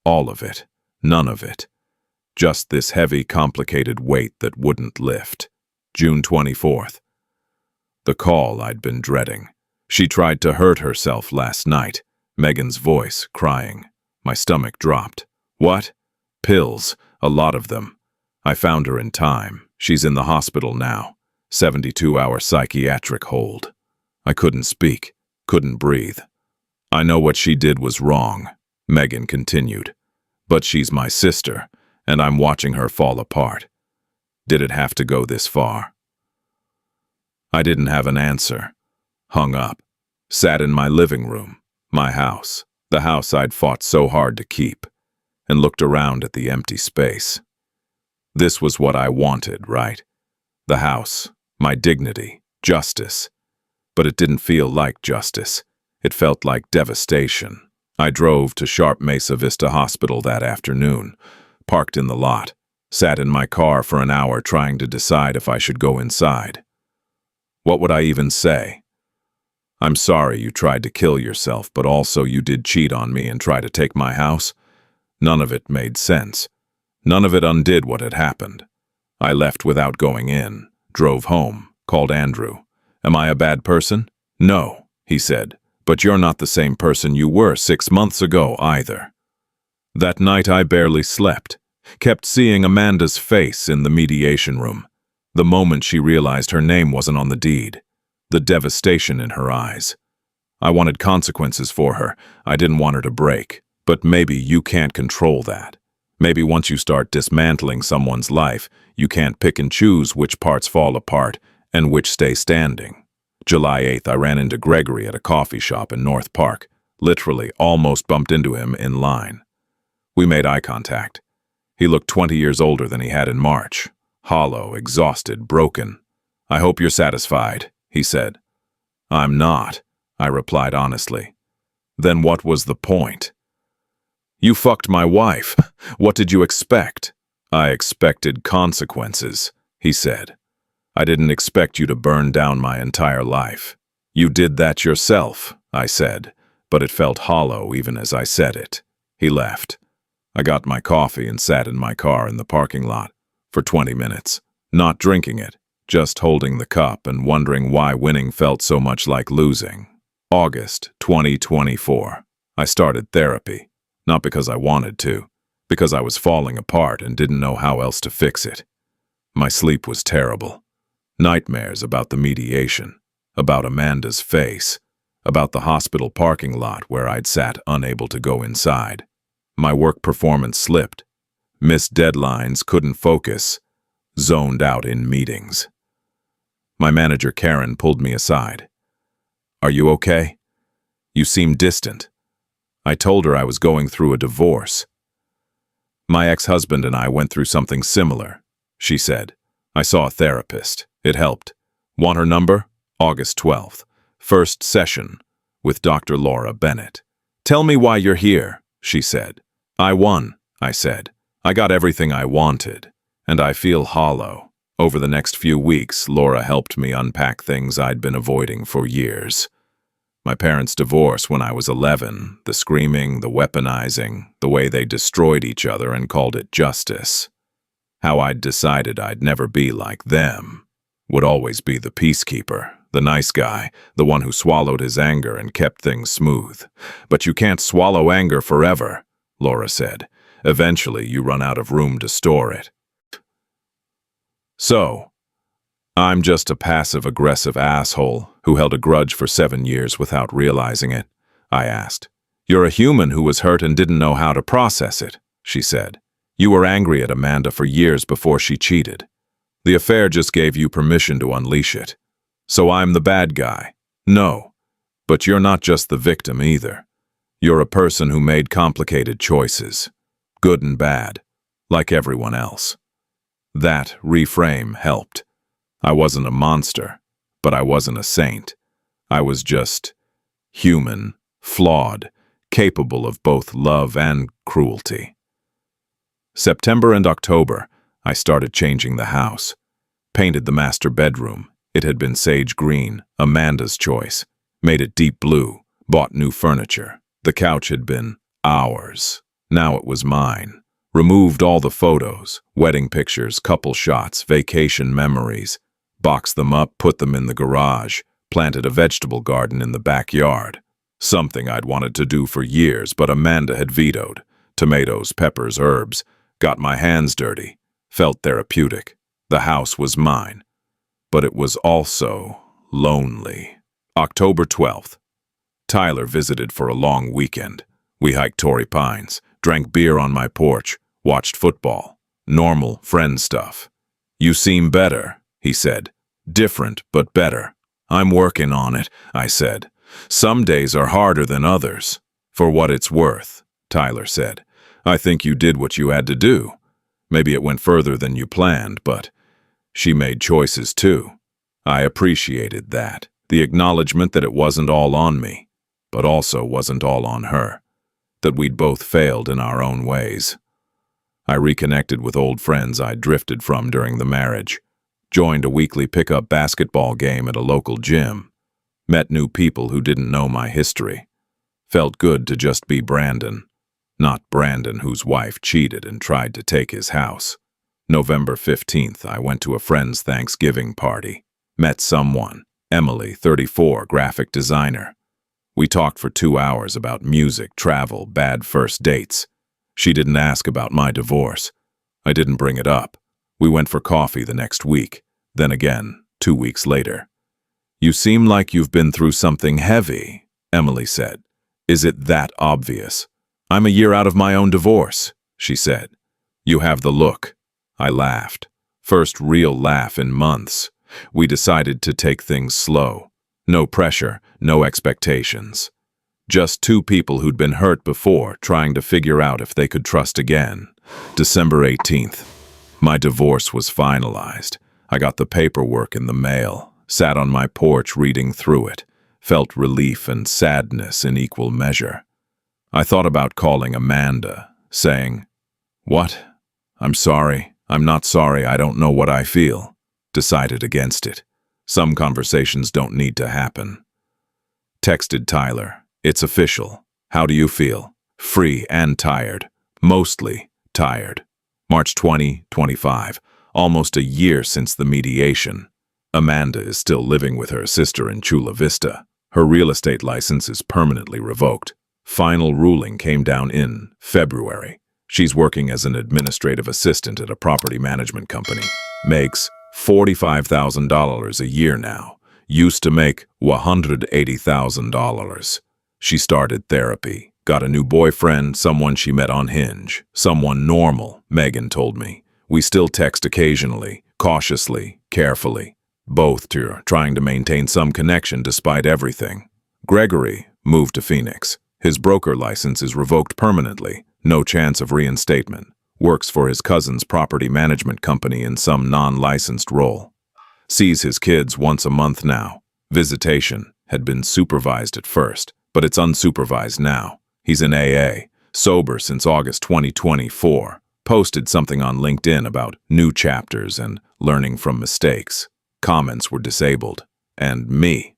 all of it, none of it. Just this heavy, complicated weight that wouldn't lift. June 24th. The call I'd been dreading. She tried to hurt herself last night. Megan's voice, crying. My stomach dropped. What? Pills, a lot of them. I found her in time. She's in the hospital now. 72-hour psychiatric hold. I couldn't speak, couldn't breathe. I know what she did was wrong, Megan continued. But she's my sister, and I'm watching her fall apart. Did it have to go this far? I didn't have an answer. Hung up. Sat in my living room, my house, the house I'd fought so hard to keep, and looked around at the empty space. This was what I wanted, right? The house, my dignity, justice. But it didn't feel like justice. It felt like devastation. I drove to Sharp Mesa Vista Hospital that afternoon, parked in the lot, sat in my car for an hour trying to decide if I should go inside. What would I even say? I'm sorry you tried to kill yourself, but also you did cheat on me and try to take my house. None of it made sense. None of it undid what had happened. I left without going in, drove home, called Andrew. Am I a bad person? No, he said, but you're not the same person you were 6 months ago either. That night I barely slept, kept seeing Amanda's face in the mediation room. The moment she realized her name wasn't on the deed, the devastation in her eyes. I wanted consequences for her. I didn't want her to break, but maybe you can't control that. Maybe once you start dismantling someone's life, you can't pick and choose which parts fall apart and which stay standing. July 8th, I ran into Gregory at a coffee shop in North Park, literally almost bumped into him in line. We made eye contact. He looked 20 years older than he had in March, hollow, exhausted, broken. I hope you're satisfied, he said. I'm not, I replied honestly. Then what was the point? You fucked my wife. What did you expect? I expected consequences, he said. I didn't expect you to burn down my entire life. You did that yourself, I said, but it felt hollow even as I said it. He left. I got my coffee and sat in my car in the parking lot for 20 minutes, not drinking it, just holding the cup and wondering why winning felt so much like losing. August 2024. I started therapy. Not because I wanted to, because I was falling apart and didn't know how else to fix it. My sleep was terrible. Nightmares about the mediation, about Amanda's face, about the hospital parking lot where I'd sat unable to go inside. My work performance slipped. Missed deadlines, couldn't focus, zoned out in meetings. My manager Karen pulled me aside. "Are you okay? You seem distant." I told her I was going through a divorce. "My ex-husband and I went through something similar," she said. "I saw a therapist. It helped. Want her number? August 12th. First session with Dr. Laura Bennett." "Tell me why you're here," she said. "I won," I said. "I got everything I wanted, and I feel hollow." Over the next few weeks, Laura helped me unpack things I'd been avoiding for years. My parents' divorce when I was 11, the screaming, the weaponizing, the way they destroyed each other and called it justice. How I'd decided I'd never be like them, would always be the peacekeeper, the nice guy, the one who swallowed his anger and kept things smooth. "But you can't swallow anger forever," Laura said. "Eventually you run out of room to store it." So, I'm just a passive-aggressive asshole who held a grudge for 7 years without realizing it, I asked. "You're a human who was hurt and didn't know how to process it," she said. "You were angry at Amanda for years before she cheated. The affair just gave you permission to unleash it. So I'm the bad guy." "No, but you're not just the victim either. You're a person who made complicated choices, good and bad, like everyone else." That reframe helped. I wasn't a monster, but I wasn't a saint. I was just human, flawed, capable of both love and cruelty. September and October, I started changing the house. Painted the master bedroom. It had been sage green, Amanda's choice. Made it deep blue. Bought new furniture. The couch had been ours. Now it was mine. Removed all the photos, wedding pictures, couple shots, vacation memories. Boxed them up, put them in the garage. Planted a vegetable garden in the backyard. Something I'd wanted to do for years, but Amanda had vetoed. Tomatoes, peppers, herbs. Got my hands dirty. Felt therapeutic. The house was mine. But it was also lonely. October 12th. Tyler visited for a long weekend. We hiked Torrey Pines, drank beer on my porch, watched football. Normal friend stuff. "You seem better," he said. "Different, but better." "I'm working on it," I said. "Some days are harder than others." "For what it's worth," Tyler said. "I think you did what you had to do. Maybe it went further than you planned, but she made choices too." I appreciated that. The acknowledgement that it wasn't all on me, but also wasn't all on her. That we'd both failed in our own ways. I reconnected with old friends I'd drifted from during the marriage. Joined a weekly pickup basketball game at a local gym. Met new people who didn't know my history. Felt good to just be Brandon. Not Brandon whose wife cheated and tried to take his house. November 15th, I went to a friend's Thanksgiving party. Met someone, Emily, 34, graphic designer. We talked for 2 hours about music, travel, bad first dates. She didn't ask about my divorce. I didn't bring it up. We went for coffee the next week, then again, 2 weeks later. "You seem like you've been through something heavy," Emily said. "Is it that obvious?" "I'm a year out of my own divorce," she said. "You have the look." I laughed. First real laugh in months. We decided to take things slow. No pressure, no expectations. Just two people who'd been hurt before, trying to figure out if they could trust again. December 18th. My divorce was finalized. I got the paperwork in the mail, sat on my porch reading through it, felt relief and sadness in equal measure. I thought about calling Amanda, saying, "What? I'm sorry. I'm not sorry. I don't know what I feel." Decided against it. Some conversations don't need to happen. Texted Tyler. "It's official. How do you feel?" "Free and tired. Mostly tired." March 2025. Almost a year since the mediation. Amanda is still living with her sister in Chula Vista. Her real estate license is permanently revoked. Final ruling came down in February. She's working as an administrative assistant at a property management company. Makes $45,000 a year now. Used to make $180,000. She started therapy. Got a new boyfriend, someone she met on Hinge. Someone normal, Megan told me. We still text occasionally, cautiously, carefully. Both trying to maintain some connection despite everything. Gregory moved to Phoenix. His broker license is revoked permanently. No chance of reinstatement. Works for his cousin's property management company in some non-licensed role. Sees his kids once a month now. Visitation had been supervised at first, but it's unsupervised now. He's in AA, sober since August 2024. Posted something on LinkedIn about new chapters and learning from mistakes. Comments were disabled. And me.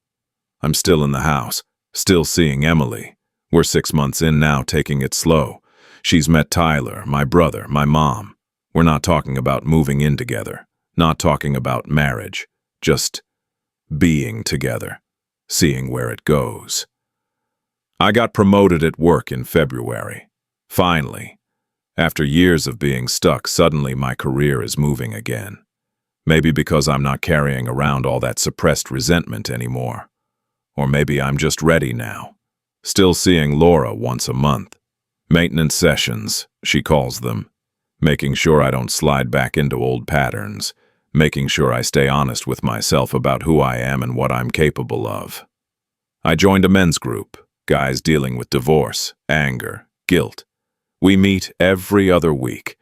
I'm still in the house, still seeing Emily. We're 6 months in now, taking it slow. She's met Tyler, my brother, my mom. We're not talking about moving in together, not talking about marriage, just being together, seeing where it goes. I got promoted at work in February. Finally. After years of being stuck, suddenly my career is moving again. Maybe because I'm not carrying around all that suppressed resentment anymore. Or maybe I'm just ready now. Still seeing Laura once a month. Maintenance sessions, she calls them. Making sure I don't slide back into old patterns. Making sure I stay honest with myself about who I am and what I'm capable of. I joined a men's group, guys dealing with divorce, anger, guilt. We meet every other week.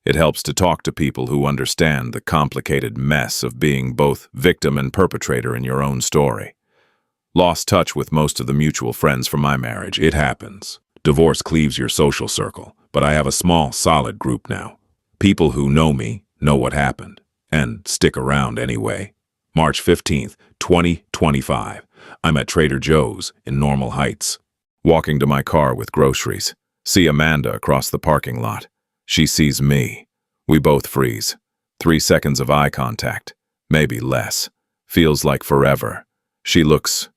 It helps to talk to people who understand the complicated mess of being both victim and perpetrator in your own story. Lost touch with most of the mutual friends from my marriage. It happens. Divorce cleaves your social circle, but I have a small, solid group now. People who know me, know what happened, and stick around anyway. March 15th, 2025. I'm at Trader Joe's in Normal Heights. Walking to my car with groceries. See Amanda across the parking lot. She sees me. We both freeze. 3 seconds of eye contact. Maybe less. Feels like forever. She looks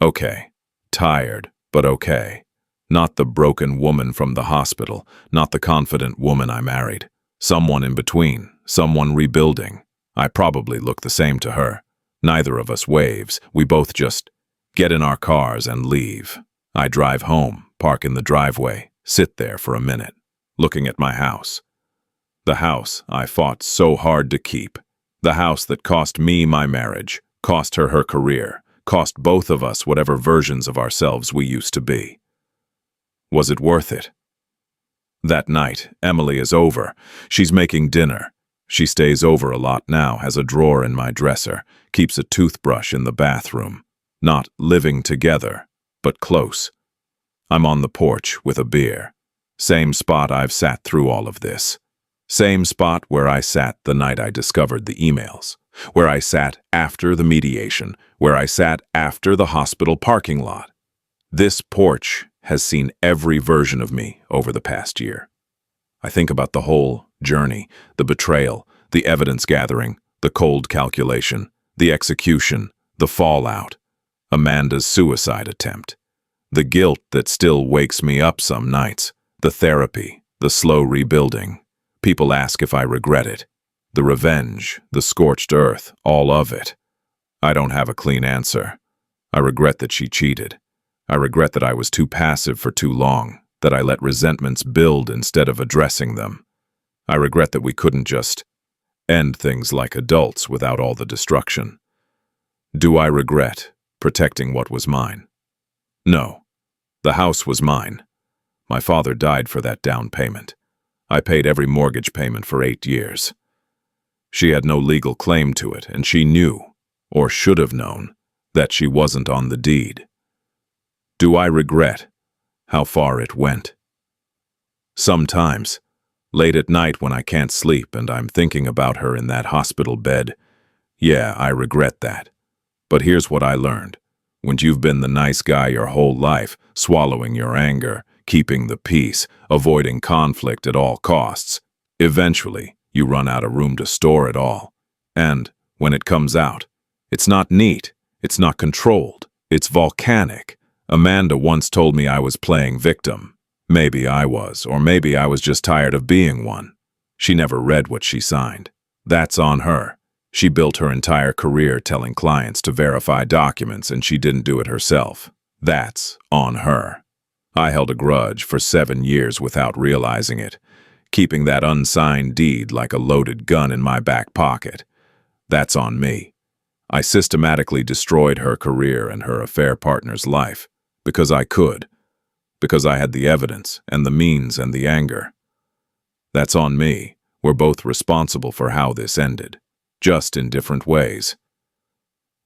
okay. Tired, but okay. Not the broken woman from the hospital, not the confident woman I married. Someone in between, someone rebuilding. I probably look the same to her. Neither of us waves. We both just get in our cars and leave. I drive home, park in the driveway, sit there for a minute, looking at my house. The house I fought so hard to keep. The house that cost me my marriage, cost her her career, cost both of us whatever versions of ourselves we used to be. Was it worth it? That night, Emily is over. She's making dinner. She stays over a lot now, has a drawer in my dresser, keeps a toothbrush in the bathroom. Not living together, but close. I'm on the porch with a beer. Same spot I've sat through all of this. Same spot where I sat the night I discovered the emails. Where I sat after the mediation. Where I sat after the hospital parking lot. This porch has seen every version of me over the past year. I think about the whole journey, the betrayal, the evidence gathering, the cold calculation, the execution, the fallout, Amanda's suicide attempt, the guilt that still wakes me up some nights, the therapy, the slow rebuilding. People ask if I regret it. The revenge, the scorched earth, all of it. I don't have a clean answer. I regret that she cheated. I regret that I was too passive for too long, that I let resentments build instead of addressing them. I regret that we couldn't just end things like adults without all the destruction. Do I regret protecting what was mine? No. The house was mine. My father died for that down payment. I paid every mortgage payment for 8 years. She had no legal claim to it, and she knew, or should have known, that she wasn't on the deed. Do I regret how far it went? Sometimes, late at night when I can't sleep and I'm thinking about her in that hospital bed, yeah, I regret that. But here's what I learned. When you've been the nice guy your whole life, swallowing your anger, keeping the peace, avoiding conflict at all costs, eventually you run out of room to store it all. And when it comes out, it's not neat, it's not controlled, it's volcanic. Amanda once told me I was playing victim. Maybe I was, or maybe I was just tired of being one. She never read what she signed. That's on her. She built her entire career telling clients to verify documents, and she didn't do it herself. That's on her. I held a grudge for 7 years without realizing it, keeping that unsigned deed like a loaded gun in my back pocket. That's on me. I systematically destroyed her career and her affair partner's life, because I could, because I had the evidence and the means and the anger. That's on me. We're both responsible for how this ended, just in different ways.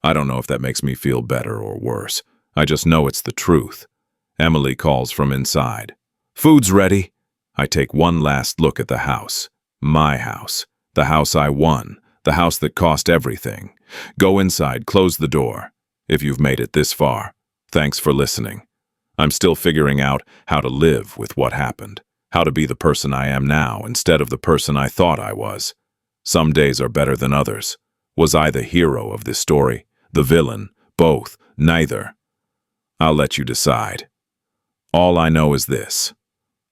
I don't know if that makes me feel better or worse. I just know it's the truth. Emily calls from inside. Food's ready. I take one last look at the house. My house. The house I won. The house that cost everything. Go inside, close the door. If you've made it this far, thanks for listening. I'm still figuring out how to live with what happened. How to be the person I am now instead of the person I thought I was. Some days are better than others. Was I the hero of this story? The villain? Both? Neither? I'll let you decide. All I know is this.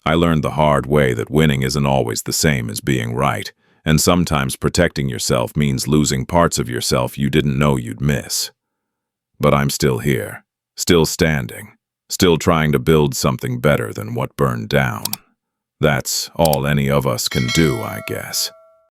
I learned the hard way that winning isn't always the same as being right, and sometimes protecting yourself means losing parts of yourself you didn't know you'd miss. But I'm still here, still standing, still trying to build something better than what burned down. That's all any of us can do, I guess.